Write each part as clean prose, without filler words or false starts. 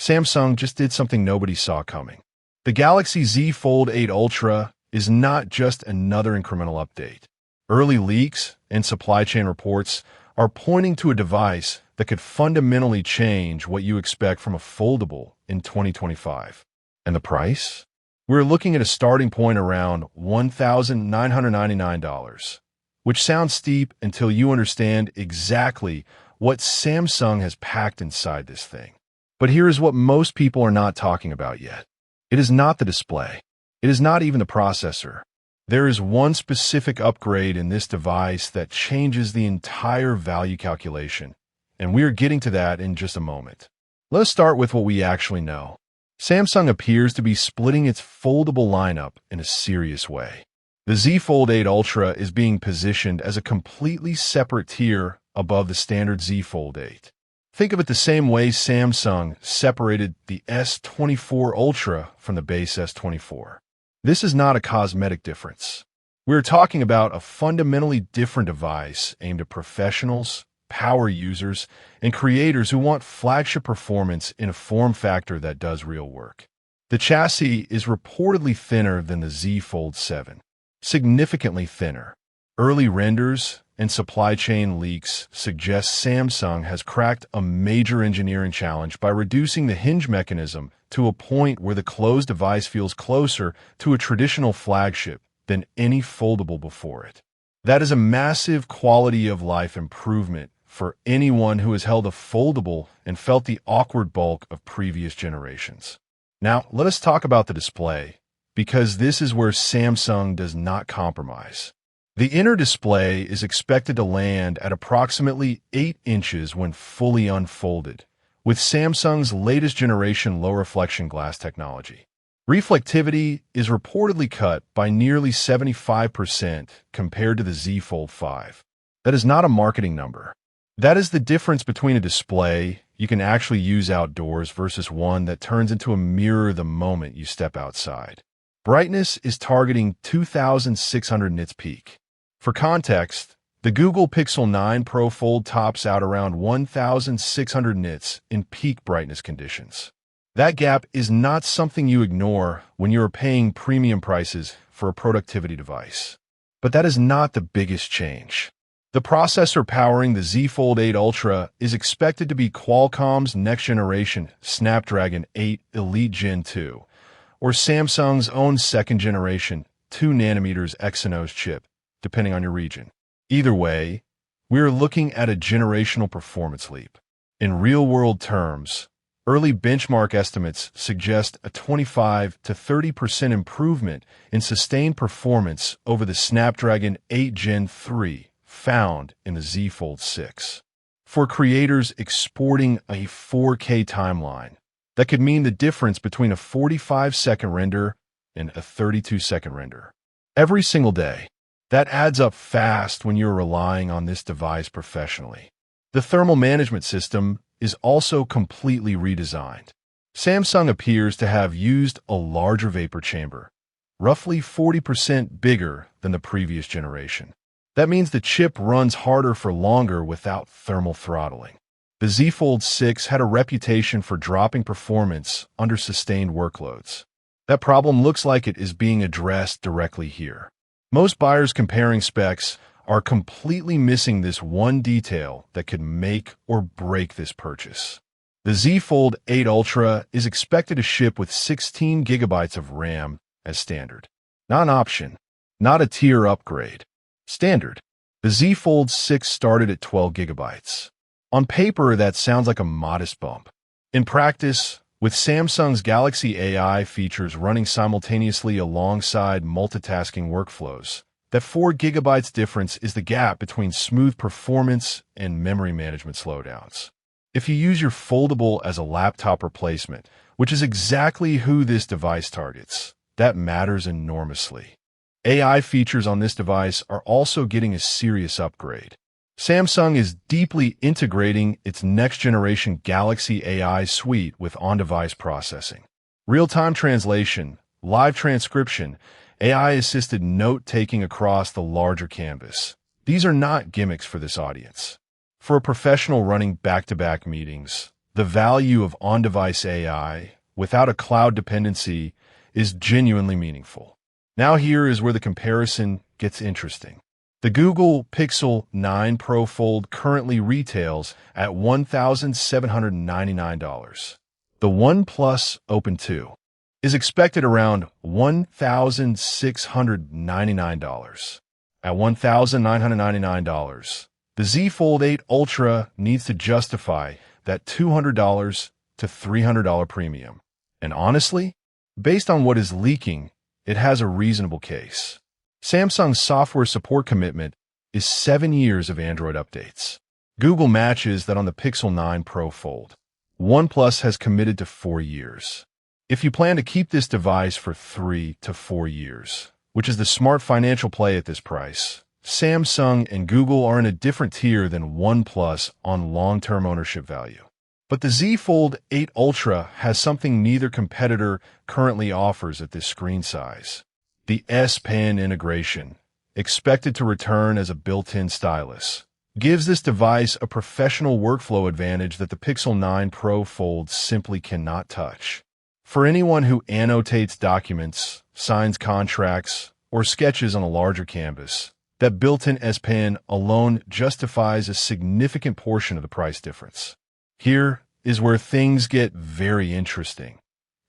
Samsung just did something nobody saw coming. The Galaxy Z Fold 8 Ultra is not just another incremental update. Early leaks and supply chain reports are pointing to a device that could fundamentally change what you expect from a foldable in 2025. And the price? We're looking at a starting point around $1,999, which sounds steep until you understand exactly what Samsung has packed inside this thing. But here is what most people are not talking about yet. It is not the display. It is not even the processor. There is one specific upgrade in this device that changes the entire value calculation, and we are getting to that in just a moment. Let us start with what we actually know. Samsung appears to be splitting its foldable lineup in a serious way. The Z Fold 8 Ultra is being positioned as a completely separate tier above the standard Z Fold 8. Think of it the same way Samsung separated the S25 Ultra from the base S24. This is not a cosmetic difference. We're talking about a fundamentally different device aimed at professionals, power users, and creators who want flagship performance in a form factor that does real work. The chassis is reportedly thinner than the Z Fold 7, significantly thinner. Early renders and supply chain leaks suggest Samsung has cracked a major engineering challenge by reducing the hinge mechanism to a point where the closed device feels closer to a traditional flagship than any foldable before it. That is a massive quality of life improvement for anyone who has held a foldable and felt the awkward bulk of previous generations. Now, let us talk about the display, because this is where Samsung does not compromise. The inner display is expected to land at approximately 8 inches when fully unfolded, with Samsung's latest generation low reflection glass technology. Reflectivity is reportedly cut by nearly 75% compared to the Z Fold 5. That is not a marketing number. That is the difference between a display you can actually use outdoors versus one that turns into a mirror the moment you step outside. Brightness is targeting 2,600 nits peak. For context, the Google Pixel 9 Pro Fold tops out around 1,600 nits in peak brightness conditions. That gap is not something you ignore when you are paying premium prices for a productivity device. But that is not the biggest change. The processor powering the Z Fold 8 Ultra is expected to be Qualcomm's next-generation Snapdragon 8 Elite Gen 2, or Samsung's own second-generation 2nm Exynos chip, depending on your region. Either way, we are looking at a generational performance leap. In real-world terms, early benchmark estimates suggest a 25 to 30% improvement in sustained performance over the Snapdragon 8 Gen 3 found in the Z Fold 6. For creators exporting a 4K timeline, that could mean the difference between a 45-second render and a 32-second render. Every single day. That adds up fast when you're relying on this device professionally. The thermal management system is also completely redesigned. Samsung appears to have used a larger vapor chamber, roughly 40% bigger than the previous generation. That means the chip runs harder for longer without thermal throttling. The Z Fold 6 had a reputation for dropping performance under sustained workloads. That problem looks like it is being addressed directly here. Most buyers comparing specs are completely missing this one detail that could make or break this purchase. The Z Fold 8 Ultra is expected to ship with 16 gigabytes of RAM as standard. Not an option, not a tier upgrade. Standard. The Z Fold 6 started at 12 gigabytes. On paper, that sounds like a modest bump. In practice, with Samsung's Galaxy AI features running simultaneously alongside multitasking workflows, that 4 gigabytes difference is the gap between smooth performance and memory management slowdowns. If you use your foldable as a laptop replacement, which is exactly who this device targets, that matters enormously. AI features on this device are also getting a serious upgrade. Samsung is deeply integrating its next-generation Galaxy AI suite with on-device processing. Real-time translation, live transcription, AI-assisted note-taking across the larger canvas. These are not gimmicks for this audience. For a professional running back-to-back meetings, The value of on-device AI, without a cloud dependency, is genuinely meaningful. Now here is where the comparison gets interesting. The Google Pixel 9 Pro Fold currently retails at $1,799. The OnePlus Open 2 is expected around $1,699. At $1,999, the Z Fold 8 Ultra needs to justify that $200 to $300 premium. And honestly, based on what is leaking, it has a reasonable case. Samsung's software support commitment is 7 years of Android updates. Google matches that on the Pixel 9 Pro Fold. OnePlus has committed to 4 years. If you plan to keep this device for 3 to 4 years, which is the smart financial play at this price, Samsung and Google are in a different tier than OnePlus on long-term ownership value. But the Z Fold 8 Ultra has something neither competitor currently offers at this screen size. The S Pen integration, expected to return as a built-in stylus, gives this device a professional workflow advantage that the Pixel 9 Pro Fold simply cannot touch. For anyone who annotates documents, signs contracts, or sketches on a larger canvas, that built-in S Pen alone justifies a significant portion of the price difference. Here is where things get very interesting,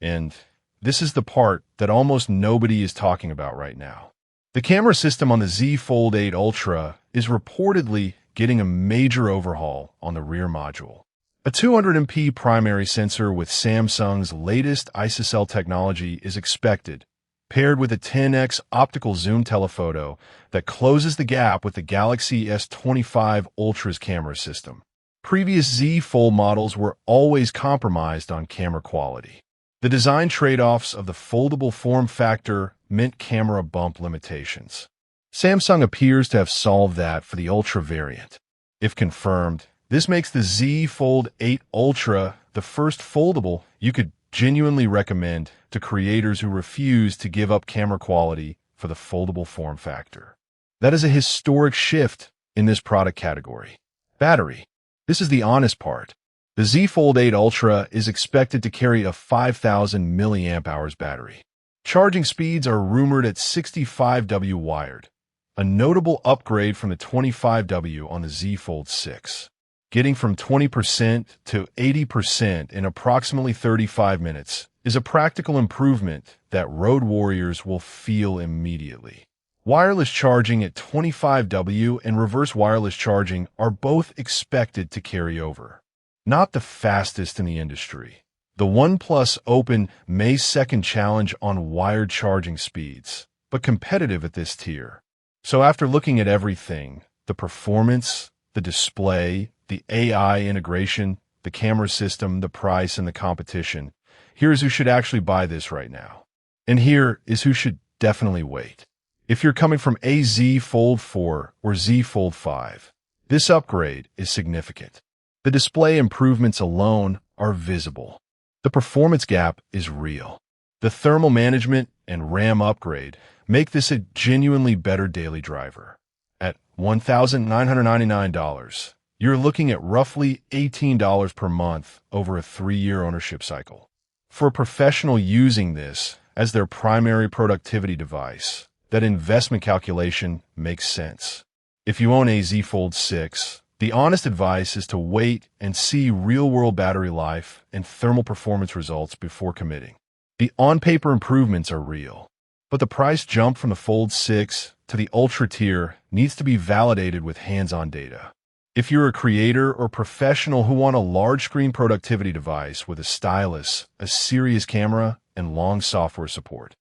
and this is the part that almost nobody is talking about right now. The camera system on the Z Fold 8 Ultra is reportedly getting a major overhaul on the rear module. A 200MP primary sensor with Samsung's latest ISOCELL technology is expected, paired with a 10x optical zoom telephoto that closes the gap with the Galaxy S25 Ultra's camera system. Previous Z Fold models were always compromised on camera quality. The design trade-offs of the foldable form factor meant camera bump limitations. Samsung appears to have solved that for the Ultra variant. If confirmed, this makes the Z Fold 8 Ultra the first foldable you could genuinely recommend to creators who refuse to give up camera quality for the foldable form factor. That is a historic shift in this product category. Battery. This is the honest part. The Z Fold 8 Ultra is expected to carry a 5,000 mAh battery. Charging speeds are rumored at 65W wired, a notable upgrade from the 25W on the Z Fold 6. Getting from 20% to 80% in approximately 35 minutes is a practical improvement that road warriors will feel immediately. Wireless charging at 25W and reverse wireless charging are both expected to carry over. Not the fastest in the industry. The OnePlus Open May 2nd challenge on wired charging speeds, but competitive at this tier. So after looking at everything, the performance, the display, the AI integration, the camera system, the price, and the competition, here's who should actually buy this right now. And here is who should definitely wait. If you're coming from a Z Fold 4 or Z Fold 5, this upgrade is significant. The display improvements alone are visible. The performance gap is real. The thermal management and RAM upgrade make this a genuinely better daily driver. At $1,999, you're looking at roughly $18 per month over a 3-year ownership cycle. For a professional using this as their primary productivity device, that investment calculation makes sense. If you own a Z Fold 6, the honest advice is to wait and see real-world battery life and thermal performance results before committing. The on-paper improvements are real, but the price jump from the Fold 6 to the Ultra tier needs to be validated with hands-on data. If you're a creator or professional who want a large-screen productivity device with a stylus, a serious camera, and long software support,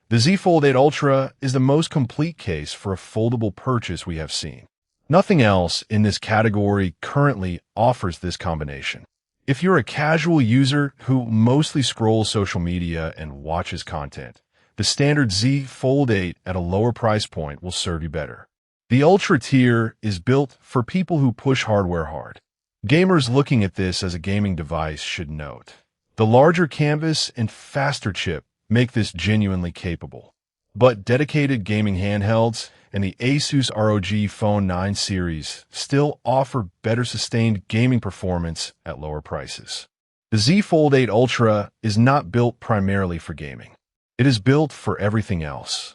the Z Fold 8 Ultra is the most complete case for a foldable purchase we have seen. Nothing else in this category currently offers this combination. If you're a casual user who mostly scrolls social media and watches content, the standard Z Fold 8 at a lower price point will serve you better. The Ultra tier is built for people who push hardware hard. Gamers looking at this as a gaming device should note, the larger canvas and faster chip make this genuinely capable. But dedicated gaming handhelds and the Asus ROG Phone 9 series still offer better sustained gaming performance at lower prices. The Z Fold 8 Ultra is not built primarily for gaming. It is built for everything else.